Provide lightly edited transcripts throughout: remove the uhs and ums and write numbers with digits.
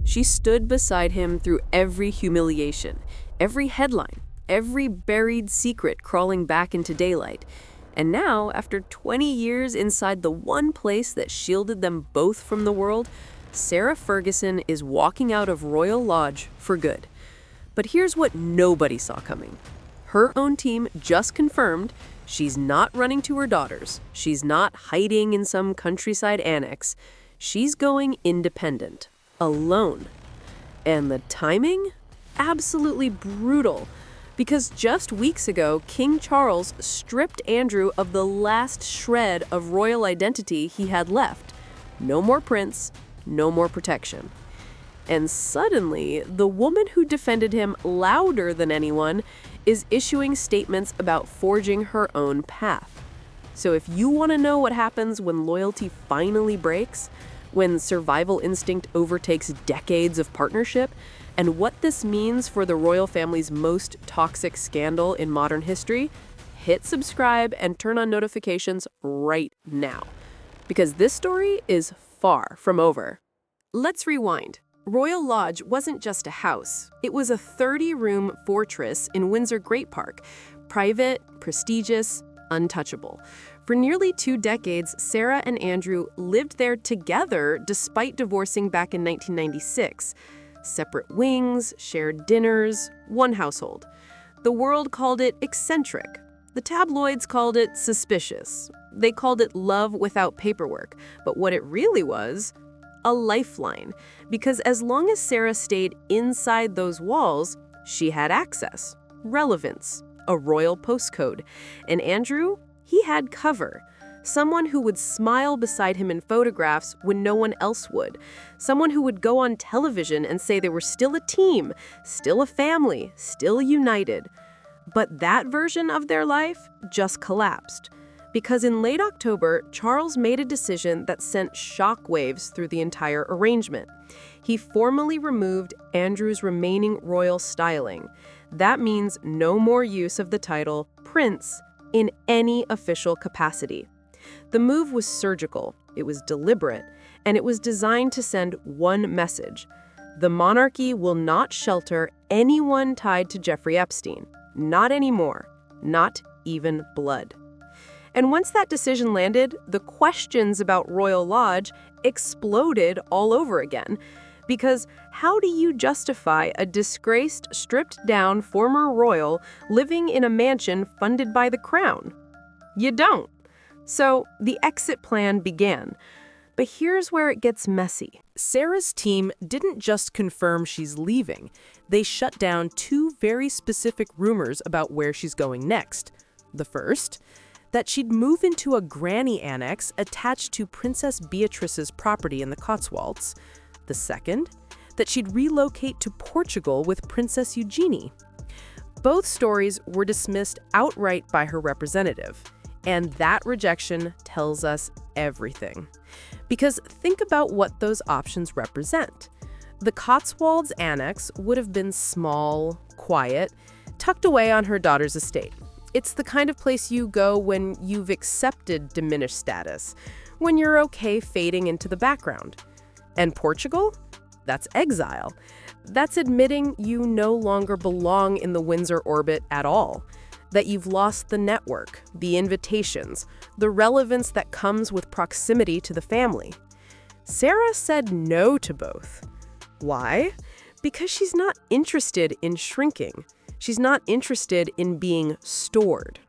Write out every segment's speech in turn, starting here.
She stood beside him through every humiliation, every headline, every buried secret crawling back into daylight. And now, after 20 years inside the one place that shielded them both from the world, Sarah Ferguson is walking out of Royal Lodge for good. But here's what nobody saw coming. Her own team just confirmed she's not running to her daughters. She's not hiding in some countryside annex. She's going independent, alone. And the timing? Absolutely brutal. Because just weeks ago, King Charles stripped Andrew of the last shred of royal identity he had left. No more prince, no more protection. And suddenly, the woman who defended him louder than anyone is issuing statements about forging her own path. So if you want to know what happens when loyalty finally breaks, when survival instinct overtakes decades of partnership, and what this means for the royal family's most toxic scandal in modern history, hit subscribe and turn on notifications right now. Because this story is far from over. Let's rewind. Royal Lodge wasn't just a house. It was a 30-room fortress in Windsor Great Park. Private, prestigious, untouchable. For nearly 2 decades, Sarah and Andrew lived there together despite divorcing back in 1996. Separate wings, shared dinners, one household. The world called it eccentric. The tabloids called it suspicious. They called it love without paperwork. But what it really was, a lifeline. Because as long as Sarah stayed inside those walls, she had access, relevance, a royal postcode. And Andrew, he had cover. Someone who would smile beside him in photographs when no one else would. Someone who would go on television and say they were still a team, still a family, still united. But that version of their life just collapsed. Because in late October, Charles made a decision that sent shockwaves through the entire arrangement. He formally removed Andrew's remaining royal styling. That means no more use of the title Prince in any official capacity. The move was surgical, it was deliberate, and it was designed to send one message. The monarchy will not shelter anyone tied to Jeffrey Epstein. Not anymore. Not even blood. And once that decision landed, the questions about Royal Lodge exploded all over again. Because how do you justify a disgraced, stripped-down former royal living in a mansion funded by the crown? You don't. So the exit plan began. But here's where it gets messy. Sarah's team didn't just confirm she's leaving. They shut down 2 very specific rumors about where she's going next. The first, that she'd move into a granny annex attached to Princess Beatrice's property in the Cotswolds. The second, that she'd relocate to Portugal with Princess Eugenie. Both stories were dismissed outright by her representative. And that rejection tells us everything. Because think about what those options represent. The Cotswolds annex would have been small, quiet, tucked away on her daughter's estate. It's the kind of place you go when you've accepted diminished status, when you're okay fading into the background. And Portugal? That's exile. That's admitting you no longer belong in the Windsor orbit at all. That you've lost the network, the invitations, the relevance that comes with proximity to the family. Sarah said no to both. Why? Because she's not interested in shrinking. She's not interested in being stored.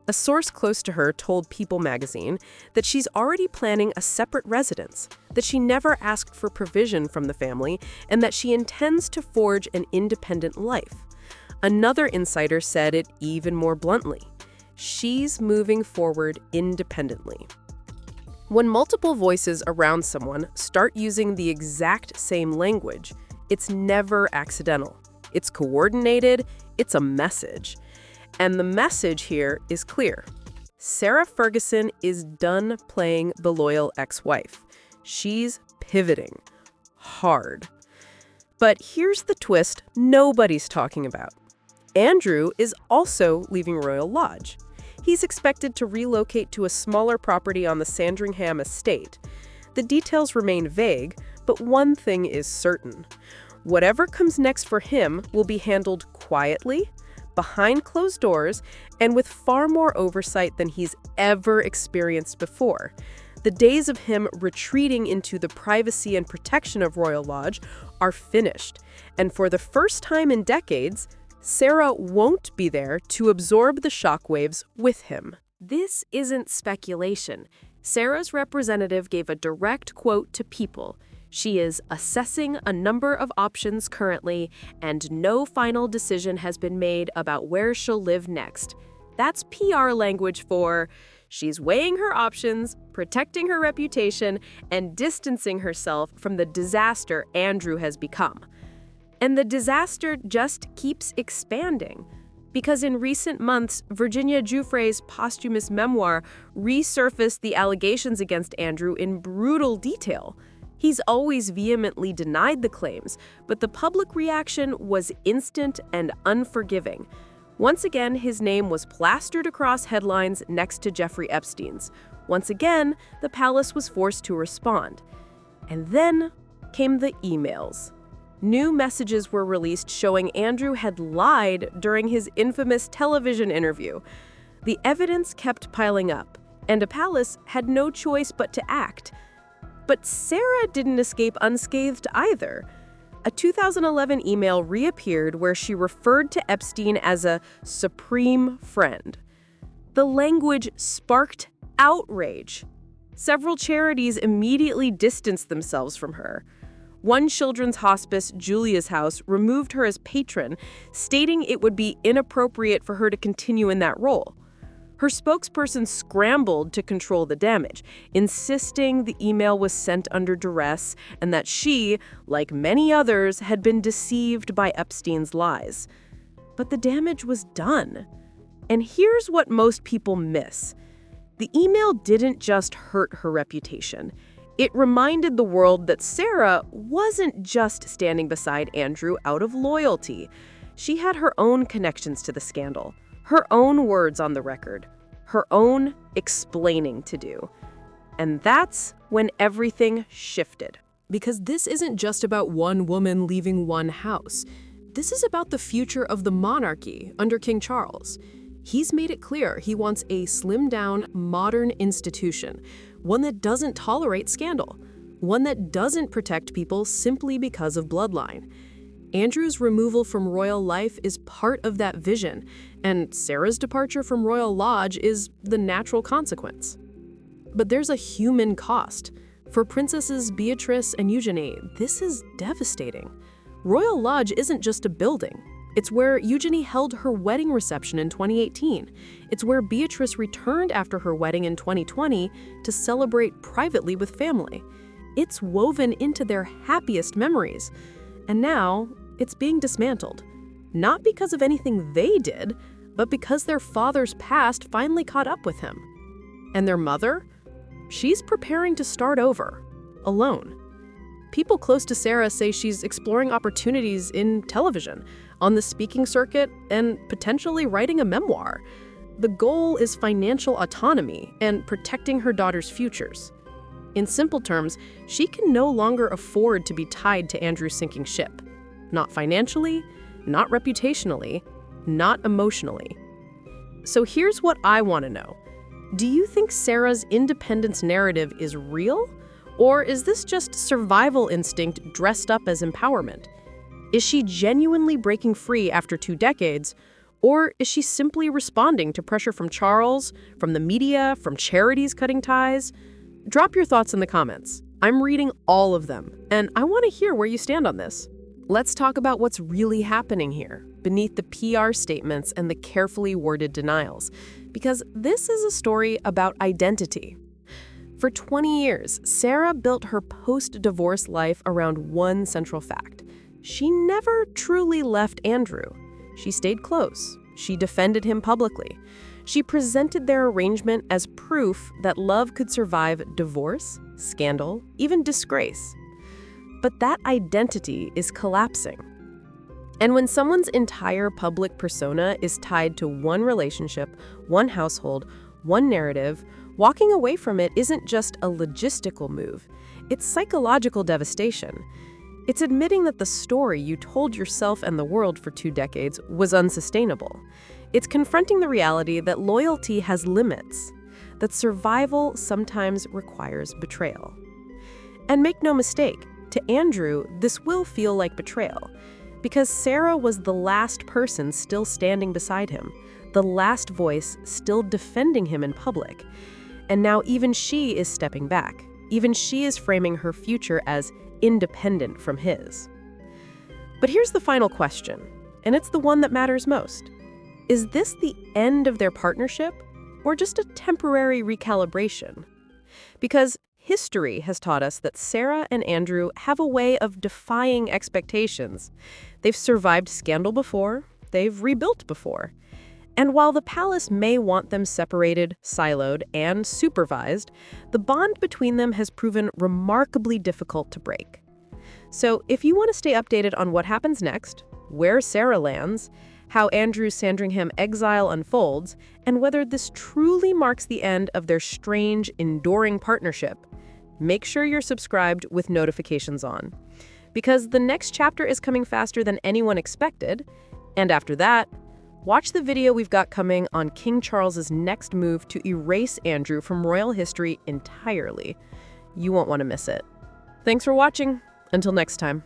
A source close to her told People magazine that she's already planning a separate residence, that she never asked for provision from the family, and that she intends to forge an independent life. Another insider said it even more bluntly. She's moving forward independently. When multiple voices around someone start using the exact same language, it's never accidental. It's coordinated, it's a message. And the message here is clear. Sarah Ferguson is done playing the loyal ex-wife. She's pivoting. Hard. But here's the twist nobody's talking about. Andrew is also leaving Royal Lodge. He's expected to relocate to a smaller property on the Sandringham estate. The details remain vague, But one thing is certain. Whatever comes next for him will be handled quietly, behind closed doors, and with far more oversight than he's ever experienced before. The days of him retreating into the privacy and protection of Royal Lodge are finished, and for the first time in decades, Sarah won't be there to absorb the shockwaves with him. This isn't speculation. Sarah's representative gave a direct quote to People. She is assessing a number of options currently, and no final decision has been made about where she'll live next. That's PR language for she's weighing her options, protecting her reputation, and distancing herself from the disaster Andrew has become. And the disaster just keeps expanding. Because in recent months, Virginia Giuffre's posthumous memoir resurfaced the allegations against Andrew in brutal detail. He's always vehemently denied the claims, but the public reaction was instant and unforgiving. Once again, his name was plastered across headlines next to Jeffrey Epstein's. Once again, the palace was forced to respond. And then came the emails. New messages were released showing Andrew had lied during his infamous television interview. The evidence kept piling up, and a palace had no choice but to act. But Sarah didn't escape unscathed either. A 2011 email reappeared where she referred to Epstein as a supreme friend. The language sparked outrage. Several charities immediately distanced themselves from her. One children's hospice, Julia's House, removed her as patron, stating it would be inappropriate for her to continue in that role. Her spokesperson scrambled to control the damage, insisting the email was sent under duress and that she, like many others, had been deceived by Epstein's lies. But the damage was done. And here's what most people miss. The email didn't just hurt her reputation. It reminded the world that Sarah wasn't just standing beside Andrew out of loyalty. She had her own connections to the scandal, her own words on the record, her own explaining to do. And that's when everything shifted. Because this isn't just about one woman leaving one house. This is about the future of the monarchy under King Charles. He's made it clear he wants a slimmed-down, modern institution, one that doesn't tolerate scandal, one that doesn't protect people simply because of bloodline. Andrew's removal from royal life is part of that vision, and Sarah's departure from Royal Lodge is the natural consequence. But there's a human cost. For Princesses Beatrice and Eugenie, this is devastating. Royal Lodge isn't just a building. It's where Eugenie held her wedding reception in 2018. It's where Beatrice returned after her wedding in 2020 to celebrate privately with family. It's woven into their happiest memories. And now, it's being dismantled. Not because of anything they did, but because their father's past finally caught up with him. And their mother? She's preparing to start over, alone. People close to Sarah say she's exploring opportunities in television, on the speaking circuit, and potentially writing a memoir. The goal is financial autonomy and protecting her daughter's futures. In simple terms, she can no longer afford to be tied to Andrew's sinking ship. Not financially, not reputationally, not emotionally. So here's what I want to know. Do you think Sarah's independence narrative is real? Or is this just survival instinct dressed up as empowerment? Is she genuinely breaking free after 2 decades? Or is she simply responding to pressure from Charles, from the media, from charities cutting ties? Drop your thoughts in the comments. I'm reading all of them, and I want to hear where you stand on this. Let's talk about what's really happening here, beneath the PR statements and the carefully worded denials, because this is a story about identity. For 20 years, Sarah built her post-divorce life around one central fact. She never truly left Andrew. She stayed close. She defended him publicly. She presented their arrangement as proof that love could survive divorce, scandal, even disgrace. But that identity is collapsing. And when someone's entire public persona is tied to one relationship, one household, one narrative, walking away from it isn't just a logistical move. It's psychological devastation. It's admitting that the story you told yourself and the world for 2 decades was unsustainable. It's confronting the reality that loyalty has limits, that survival sometimes requires betrayal. And make no mistake, to Andrew, this will feel like betrayal, because Sarah was the last person still standing beside him, the last voice still defending him in public. And now even she is stepping back. Even she is framing her future as independent from his. But here's the final question, and it's the one that matters most. Is this the end of their partnership, or just a temporary recalibration? Because history has taught us that Sarah and Andrew have a way of defying expectations. They've survived scandal before, they've rebuilt before. And while the palace may want them separated, siloed, and supervised, the bond between them has proven remarkably difficult to break. So if you want to stay updated on what happens next, where Sarah lands, how Andrew's Sandringham Exile unfolds, and whether this truly marks the end of their strange, enduring partnership, make sure you're subscribed with notifications on. Because the next chapter is coming faster than anyone expected, and after that, watch the video we've got coming on King Charles's next move to erase Andrew from royal history entirely. You won't want to miss it. Thanks for watching. Until next time.